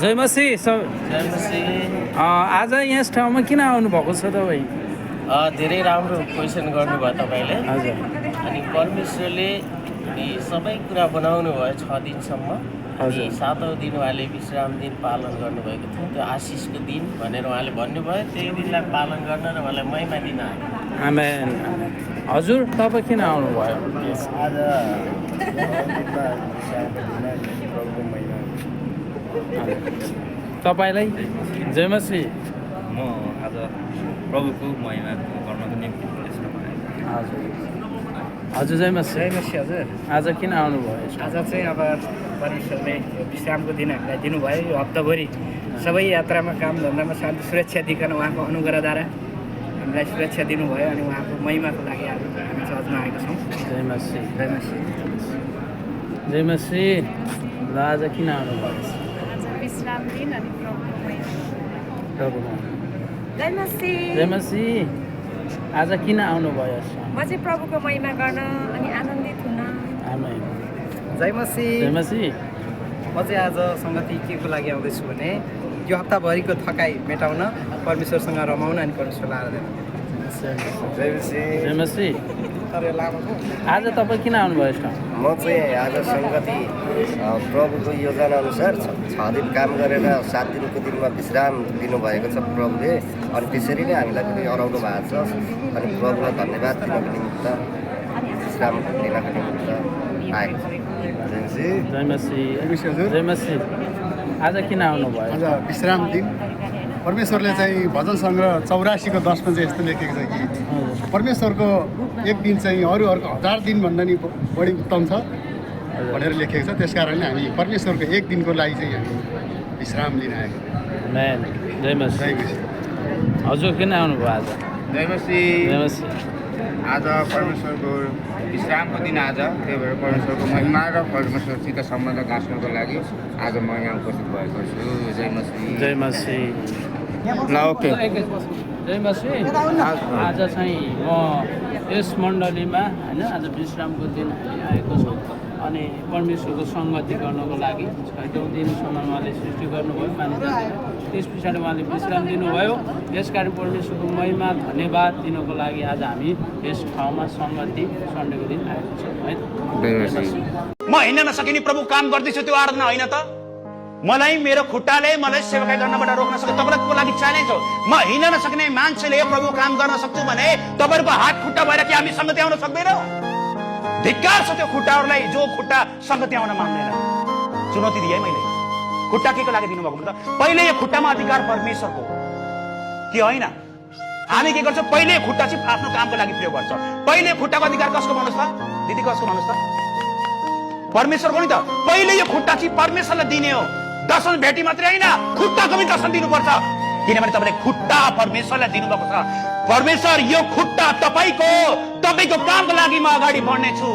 जय मसी सब आज यस ठाउँमा किन आउनुभएको छ तपाईँ? धेरै राम्रो क्वेसन गर्नुभयो तपाईँले। हजुर। अनि परमेश्वरले सबै कुरा बनाउनु भयो 6 दिनसम्म। अनि 7औं दिन उहाँले विश्राम दिन पालन गर्नुभएको थियो। त्यो आशिषको दिन भनेर उहाँले भन्नुभयो। त्यही दिनलाई पालन गर्न र उहाँलाई महिमा दिन आयो। आमेन। हजुर तपाईँ किन आउनुभयो? आज तपाईँलाई जय मसी। म आज प्रभुको महिमा गर्नको निम्ति हजुर हजुर जय मसी। जय मसी हजुर। आज किन आउनुभयो? आज चाहिँ अब परमेश्वरले विश्रामको दिन हामीलाई दिनुभयो। यो हप्ताभरि सबै यात्रामा काम धन्दामा शान्ति सुरक्षा दिइकन उहाँको अनुग्रहद्वारा हामीलाई सुरक्षा दिनुभयो अनि उहाँको महिमाको लागि आज हामी चर्चमा आएका छौँ। जय मसी। जय मसी। जय मसी। ल आज किन आउनुभयो? विश्राम दिन अनि प्रभुमा जय मसी। जय मसी। आज किन आउनुभयो? म चाहिँ प्रभुको महिमा गर्न अनि आनन्दित हुन। आमेन। जय मसी। जय मसी। म चाहिँ आज सङ्गति के को लागि आउँदैछु भने यो हप्ताभरिको थकाइ मेटाउन, परमेश्वरसँग रमाउन अनि परमेश्वरलाई आराधना। जय मसी। जय मसी। आज तपाईँ किन आउनुभयो यस ठाउँ? म चाहिँ आज सङ्गति प्रभुको योजना अनुसार 6 दिन काम गरेर 7 दिनको दिनमा विश्राम दिनुभएको छ प्रभुले। अनि त्यसरी नै हामीलाई पनि अराउनु भएको छ। अनि प्रभुलाई धन्यवाद दिनको निमित्त विश्राम दिनको निमित्त आएको छ। जय मसी। जय मसी। आज किन आउनुभयो? आज विश्राम दिन परमेश्वरले चाहिँ भजन सङ्ग्रह 84को 10मा चाहिँ यस्तो लेखेको छ कि परमेश्वरको एक दिन चाहिँ अरूहरूको 1000 दिनभन्दा नि बढी उत्तम छ भनेर लेखेको छ। त्यस कारणले हामी परमेश्वरको एक दिनको लागि चाहिँ हामी विश्राम लिन आएको। म्यान जय मसी। जय मसी। हजुर किन आउनुभयो आज? जय मसी। जय मसी। आज परमेश्वरको विश्रामको दिन आज, त्यही भएर परमेश्वरको महिमा र परमेश्वरसित सम्बन्ध गाँच्नको लागि आज म यहाँ उपस्थित भएको छु। जय मसी। जय मसी। ल ओके। जय मसी। आज चाहिँ म यस मण्डलीमा होइन आज विश्रामको दिन आएको छु अनि परमेश्वरको सङ्गति गर्नको लागि 6औं दिनसम्म उहाँले सृष्टि गर्नुभयो मानिसहरूलाई। त्यस पछाडि उहाँले विश्राम दिनुभयो। यसकारण परमेश्वरको महिमा धन्यवाद दिनको लागि आज हामी यस ठाउँमा सङ्गति सन्डेको दिन आएको छौँ है। म हिँड्न नसकिने प्रभु काम गर्दैछु त्यो आराधना होइन त। मलाई मेरो खुट्टाले मलाई सेवाकाई गर्नबाट रोक्न सक्छ। तपाईँको लागि च्यालेन्ज हो। म हिँड्न नसक्ने मान्छेले प्रभु काम गर्न सक्छु भने तपाईँहरूको हात खुट्टा भएर कि हामी सङ्गति आउन सक्दैनौँ? धिक्कार छ त्यो खुट्टाहरूलाई जो खुट्टा सङ्गति आउन मान्दैन। चुनौती दिएँ मैले। खुट्टा के को लागि दिनुभएको त? पहिले यो खुट्टामा अधिकार परमेश्वरको के होइन? हामी के गर्छौँ? पहिले खुट्टा चाहिँ आफ्नो कामको लागि प्रयोग गर्छ। पहिले खुट्टाको अधिकार कसको भन्नुहोस् त? दिदी कसको भन्नुहोस् त? परमेश्वरको नि त। पहिले यो खुट्टा चाहिँ परमेश्वरलाई दिने हो। दर्शन भेटी मात्रै होइन, खुट्टाको पनि दर्शन दिनुपर्छ। किनभने तपाईँले खुट्टा परमेश्वरलाई दिनुभएको छ। परमेश्वर यो खुट्टा तपाईँको कामको लागि म अगाडि बढ्नेछु।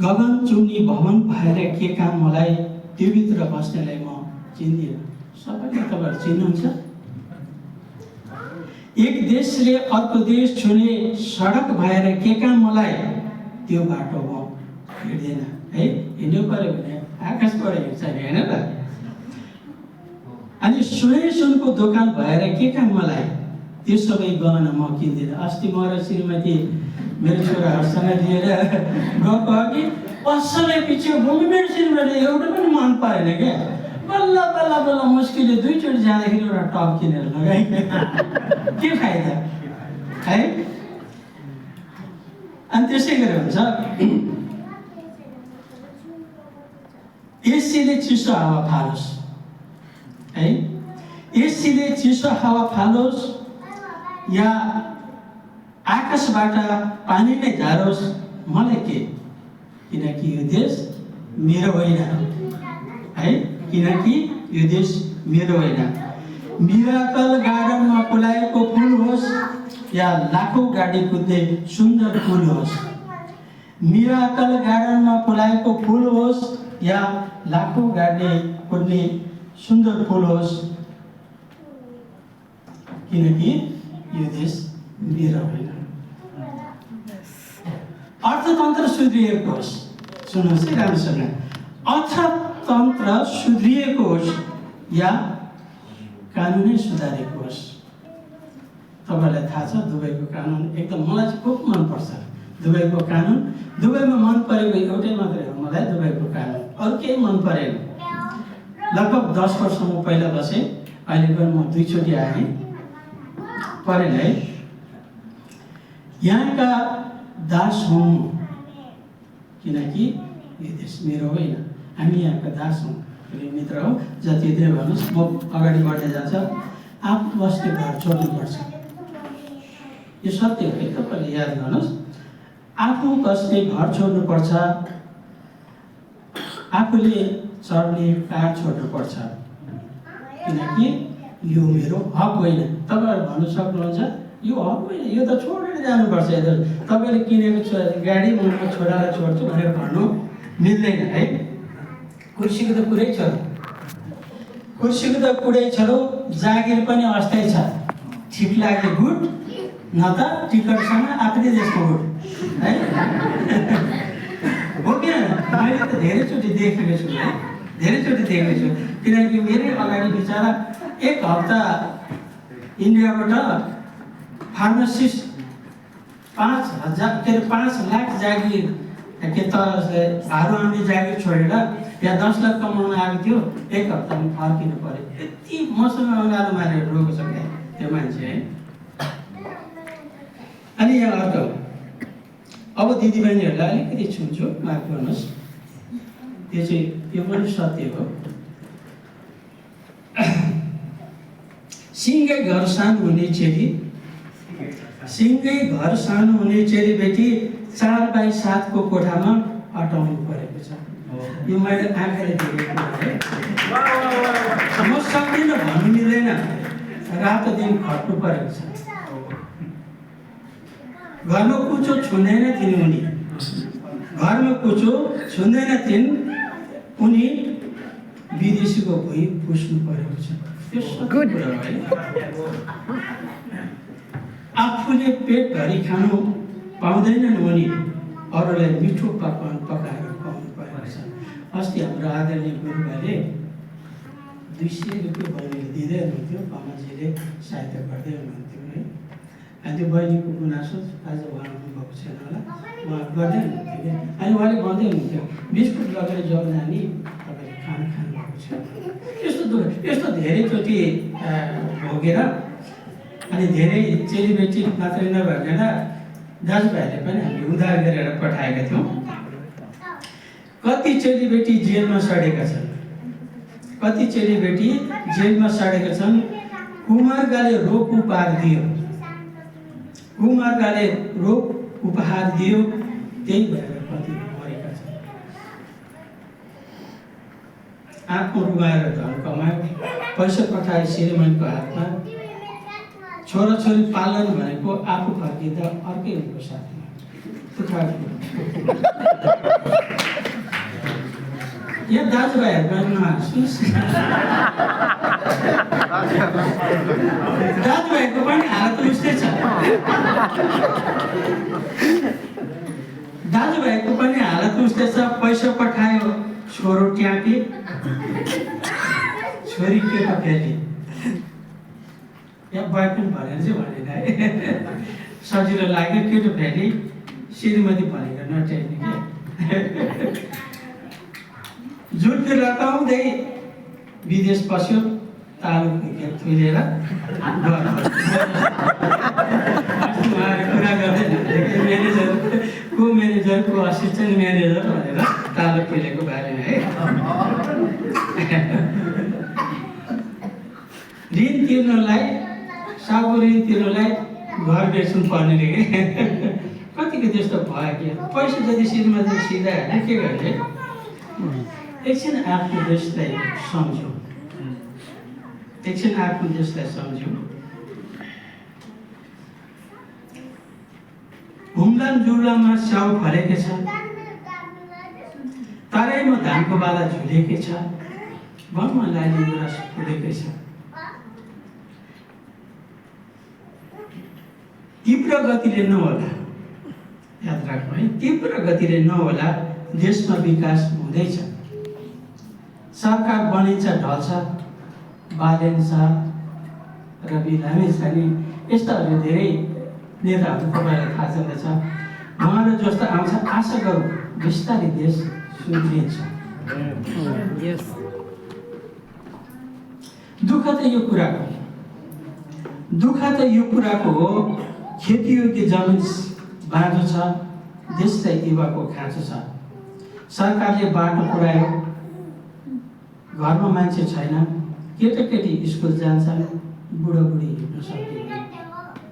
गगन चुम्नी भवन भएर के काम मलाई त्योभित्र बस्नेलाई म चिन्दिनँ। सबैले तपाईँहरू चिन्नुहुन्छ। एक देशले अर्को देश छुने सडक भएर के काम मलाई त्यो बाटो म हिँड्दैन है। हिँड्नु पऱ्यो भने आकाशबाट हिँड्छ नि होइन त। अनि सुनै सुनको दोकान भएर के काम मलाई त्यो सबै गहना म किन्दिनँ। अस्ति म र श्रीमती मेरो छोराहरूसँग लिएर गएको अघि पसलै पछि घुमेर श्रीमती एउटा पनि मन परेन क्या। बल्ल बल्ल बल्ल मुस्किलले 2 चोटि जाँदाखेरि एउटा टप किनेर लगाएँ। के फाइदा है। अनि त्यसै गरी हुन्छ एसीले चिसो हावा फालोस् है। एसीले चिसो हावा फालोस् या आकाशबाट पानी नै झारोस् मलाई के, किनकि यो देश मेरो होइन है। किनकि यो देश मेरो होइन। मिराकल गार्डनमा फुलाएको फुल होस् या लाखौँ गाडी कुद्ने सुन्दर फुल होस्। मिराकल गार्डनमा फुलाएको फुल होस् या लाखौँ गाडी कुद्ने सुन्दर फुल होस्, किनकि यो देश मेरो होइन। अर्थतन्त्र सुध्रिएको होस्। सुन्नुहोस् है राम्रोसँग। अर्थतन्त्र सुध्रिएको होस् या कानुनै सुधारेको होस्। तपाईँलाई थाहा छ दुबईको कानुन एकदम मलाई चाहिँ खुब मनपर्छ। दुबईको कानुन, दुबईमा मन परेको एउटै मात्रै हो मलाई दुबईको कानुन, अरू केही मन परेन। लगभग 10 वर्ष म पहिला बसेँ, अहिले पनि म 2 चोटि आएँ। परेन है। यहाँका दास हौँ किनकि यो देश मेरो होइन। हामी यहाँका दास हौँ। मित्र हो जति दे भन्नुहोस् म अगाडि बढ्दै जान्छ। आफू बस्ने घर छोड्नुपर्छ। यो सत्य हो है। तपाईँले याद गर्नुहोस्। आफू बस्ने घर छोड्नुपर्छ। आफूले चढ्ने कार छोड्नुपर्छ, किनकि यो मेरो हक होइन। तपाईँहरू भन्नु सक्नुहुन्छ यो हक होइन, यो त छोडेर जानुपर्छ। तपाईँले किनेको गाडी म छोडाएर छोड्छु भनेर भन्नु मिल्दैन है। कुर्सीको त कुरै छोडो, कुर्सीको त कुरै छोडो। जागिर पनि अस्थायी छ। ठिक लाग्यो गुड, न त टिकटसँग आफ्नै देशको गुड है। हो कि मैले त धेरैचोटि देखेको छु है, धेरैचोटि देखेको छु। किनकि मेरै अगाडि बिचरा 1 हप्ता इन्डियाबाट फार्मासिस्ट 5 लाख जागिर के त भाडु आउने जागिर छोडेर या 10 लाख कमाउन आएको थियो। 1 हप्तामा फर्किनु पर्यो। यति मसँग अँगालो मारेर रोएको छ क्या त्यो मान्छे है। अनि यहाँ अर्को अब दिदीबहिनीहरूलाई अलिकति छुन्छु, माफ गर्नुहोस्। त्यो चाहिँ यो पनि सत्य हो। सिँगै घर सानो हुने चेली, सिँगै घर सानो हुने चेलीबेटी 4x7 को कोठामा अटाउनु परेको छ। यो मैले आँखाले देखेको है। म सक्दिनँ भन्नु मिल्दैन। रातो दिन खट्नु परेको छ। घरमा कुचो छुँदैन थिइन् उनी, घरमा कुचो छुँदैन थिइन् उनी, विदेशीको भुइँ पुस्नु परेको छ। त्यो सत्य कुरा हो है। आफूले पेटभरि खानु पाउँदैनन् उनी, अरूलाई मिठो पकवान पकाएर खुवाउनु परेको छ। अस्ति हाम्रो आदरणीय गुरुबाले 200 रुपियाँ बहिनीले दिँदै हुनुहुन्थ्यो। बाबाजीले सहायता गर्दै हुनुहुन्थ्यो है। अनि त्यो बहिनीको गुनासो आज उहाँ आउनुभएको छैन होला, उहाँ गर्दै हुनुहुन्थ्यो क्या। अनि उहाँले भन्दै हुनुहुन्थ्यो बिस्कुट लगेर जाऊ नानी, तपाईँले खाना खानुभएको छ। यस्तो धेरैचोटि भोगेर अनि धेरै चेलीबेटी मात्रै नभएर दाजुभाइले पनि हामीले उद्धार गरेर पठाएका थियौँ। कति चेलीबेटी जेलमा सडेका छन्, कति चेलीबेटी जेलमा सडेका छन्। कुमार्गाले रोग उपहार दियो, कुमार्गाले रोग उपहार दियो, त्यही भएर कति मरेका छन्। आँखमा रुगाएर धन कमायो, पैसा पठाए श्रीमानको हातमा। छोराछोरी पालन भनेको आफू फर्किँदा अर्कै उनको साथमा। यहाँ दाजुभाइहरू नहाँस्नुहोस्। दाजुभाइको पनि हालत उस्तै छ। दाजुभाइको पनि हालत उस्तै छ। पैसा पठायो छोरो ट्याके, छोरी केटा फेरि। यहाँ बोय पनि भनेर चाहिँ भनेन है। सजिलो लाग्यो केटो फेरि श्रीमती भनेर नट्याउने क्या। जुटले रटाउँदै विदेश पस्यो, तालुको खेत थुलेर कुरा गर्दैन म्यानेजर को असिस्टेन्ट म्यानेजर भनेर तालु खेलेको बारेमा है। ऋण तिर्नलाई सागु ऋण तिर्नलाई घर बेच्नु पर्ने रे। कतिको त्यस्तो भयो कि पैसा जति श्रीमती सिधा हाल्यो के गर्ने। एकछिन आफ्नो देशलाई सम्झौँ, एकछिन आफ्नो देशलाई सम्झौँ। हुम्लान जुर्लामा स्याउ फलेको छ, तराईमा धानको बाला झुलेकै छ, वनमा लाली गुराँस फुलेकै छ। तीव्र गतिले नहोला, याद राख्नु है, तीव्र गतिले नहोला, देशमा विकास हुँदैछ। सरकार बनिन्छ ढल्छ, बालेन शाह, रवि लामिछाने यस्ताहरू धेरै नेताहरू तपाईँलाई थाहा छँदैछ। उहाँहरू जस्तो आउँछ, आशा गरौँ बिस्तारै देश सुध्रिन्छ। दुःख त यो कुराको हो, खेतीयोग्य जमिन बाँझो छ, देशलाई युवाको खाँचो छ। सरकारले बाटो पुर्यायो, घरमा मान्छे छैन, केटाकेटी स्कुल जान्छन्, बुढाबुढी हिँड्न सक्दैन।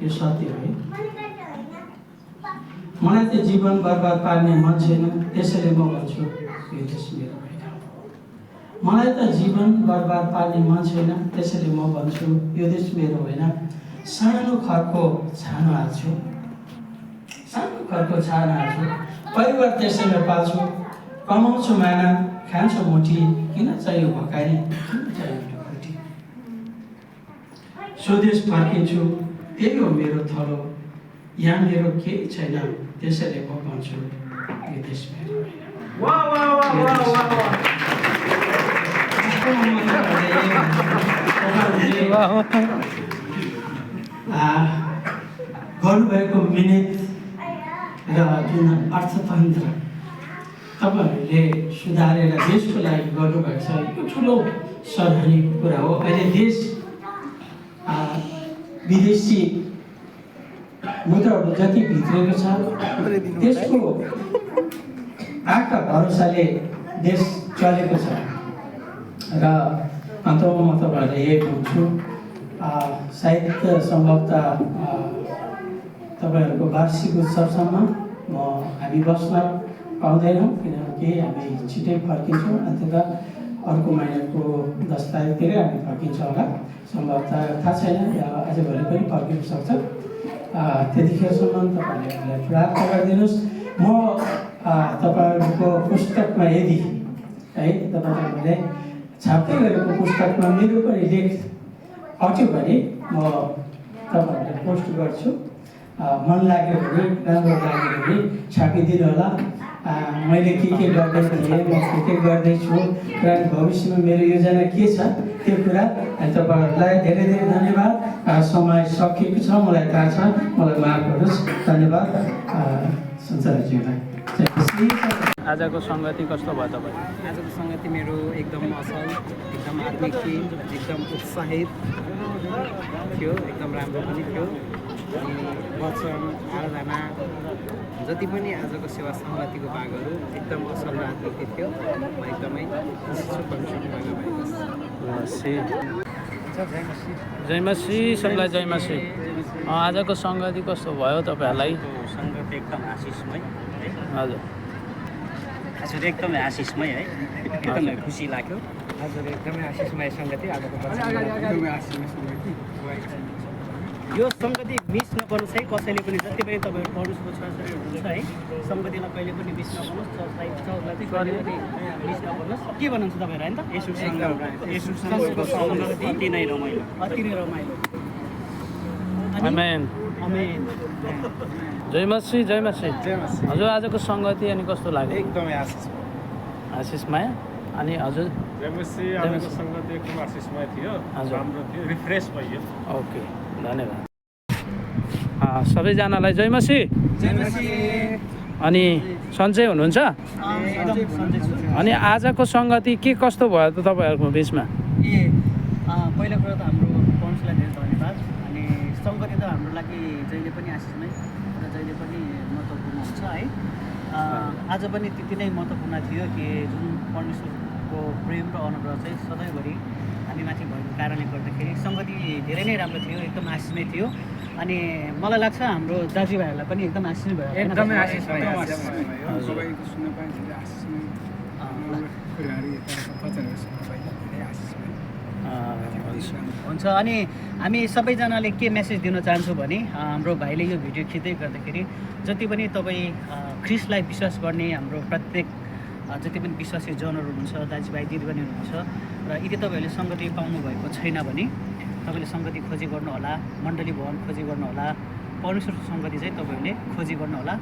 यो सत्य हो। मलाई त जीवन बर्बाद पार्ने मन छैन, त्यसैले म भन्छु यो देश मेरो होइन। मलाई त जीवन बर्बाद पार्ने मन छैन, त्यसैले म भन्छु यो देश मेरो होइन। सानो खरको छानो हाल्छु, सानो खरको छानो हाल्छु, परिवार त्यसैले पाल्छु, कमाउँछु माना, खान्छु मुठी, किन चाहियो भकारी, किन चाहियो ढुकुटी। स्वदेश फर्किन्छु, त्यही हो मेरो थलो, यहाँ मेरो केही छैन, त्यसैले म भन्छु यो देश मेरो होइन। गर्नुभएको मिहिनेत र जुन अर्थतन्त्र तपाईँहरूले सुधारेर देशको लागि गर्नुभएको छ, यो ठुलो सराहनीय कुरा हो। अहिले देश विदेशी मुद्राहरू जति भित्रेको छ, त्यसको आँखा भरोसाले देश चलेको छ। र अन्तमा म तपाईँहरूलाई यही भन्छु, सायद सम्भवतः तपाईँहरूको वार्षिक उत्सवसम्म हामी बस्न पाउँदैनौँ, किनकि हामी छिटै फर्किन्छौँ। अन्ततः अर्को महिनाको 10 तारिकतिर हामी फर्किन्छौँ होला, सम्भवतः थाहा छैन, आजभोलि पनि फर्किन सक्छ। त्यतिखेरसम्म तपाईँहरूले हामीलाई प्राप्त गरिदिनुहोस्। म तपाईँहरूको पुस्तकमा यदि है तपाईँहरूले छाप्दै गरेको पुस्तकमा मेरो पनि लेख अट्यो भने म तपाईँहरूलाई पोस्ट गर्छु। मन लाग्यो भने, राम्रो लाग्यो भने छापिदिनु होला। मैले के गर्दै थिएँ, म के गर्दैछु र भविष्यमा मेरो योजना के छ त्यो कुरा तपाईँहरूलाई धेरै धेरै धन्यवाद। समय सकिएको छ, मलाई थाहा छ, मलाई माफ गर्नुहोस्। धन्यवाद सञ्चालकज्यूलाई। आजको सङ्गति कस्तो भयो तपाईँ? आजको सङ्गति मेरो एकदम असल, एकदम आत्मिक थियो, एकदम उत्साहित थियो, एकदम राम्रो पनि थियो। अनि वचन आराधना जति पनि आजको सेवा सङ्गतिको भागहरू एकदम असल र आत्मिक थियो। म एकदमै खुसी छु। जय मसी सबलाई जय मसी। आजको सङ्गति कस्तो भयो तपाईँहरूलाई? सङ्गति एकदम आशिषमय। हजुर हजुर एकदमै आशिषमय है, एकदमै खुसी लाग्यो। हजुर एकदमै आशिषमय सङ्गति आजको। यो सङ्गति मिस नगर्नुहोस् है कसैले पनि, जति पनि तपाईँहरू परमेश्वरको छोराछोरी हुनुहुन्छ है, सङ्गतिलाई कहिले पनि मिस नगर्नुहोस्, चर्चलाई कहिले पनि मिस नगर्नुहोस्। के भन्नुहुन्छ तपाईँहरू होइन त? यसुसँगको सङ्गति अति नै रमाइलो, अति नै रमाइलो। आमेन। आमेन। जय मसी, जय मसी। हजुर आजको सङ्गति अनि कस्तो लाग्यो? एकदमै आशिषमय। अनि हजुर आजको सङ्गति एकदम आशिषमय थियो, राम्रो थियो, रिफ्रेस भयो। ओके, धन्यवाद। सबैजनालाई जय मसी। अनि सन्चै हुनुहुन्छ? अनि आजको सङ्गति के कस्तो भयो त तपाईँहरूको बिचमा? पहिलो कुरो त हाम्रो पहुँचलाई धेरै धन्यवाद। अनि सङ्गति त हाम्रो लागि जहिले पनि आशिषमय र जहिले पनि महत्त्वपूर्ण हुन्छ है। आज पनि त्यति नै महत्त्वपूर्ण थियो कि जुन परमेश्वरको प्रेम र अनुग्रह चाहिँ सधैँभरि हामीमाथि भएको कारणले गर्दाखेरि सङ्गति धेरै नै राम्रो थियो, एकदम आशिषमय थियो। अनि मलाई लाग्छ हाम्रो दाजुभाइहरूलाई पनि एकदम आशिष भयो। एकदमै आशिषमय। हुन्छ। अनि हामी सबैजनाले के मेसेज दिन चाहन्छौँ भने हाम्रो भाइले यो भिडियो खिच्दै गर्दाखेरि जति पनि तपाईँ ख्रिस्टलाई विश्वास गर्ने हाम्रो प्रत्येक जति पनि विश्वासी जनहरू हुनुहुन्छ, दाजुभाइ दिदीबहिनीहरू हुनुहुन्छ र यदि तपाईँहरूले सङ्गति पाउनुभएको छैन भने तपाईँले सङ्गति खोजी गर्नुहोला, मण्डली भवन खोजी गर्नुहोला, परमेश्वरको सङ्गति चाहिँ तपाईँहरूले खोजी गर्नुहोला,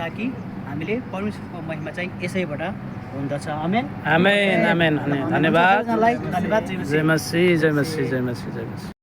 ताकि हामीले परमेश्वरको महिमा चाहिँ यसैबाट हुँदछ। आमेन। आमेन, आमेन। धन्यवाद। धन्यवाद। जय मसी, जय मसी, जय मसी, जय मसी।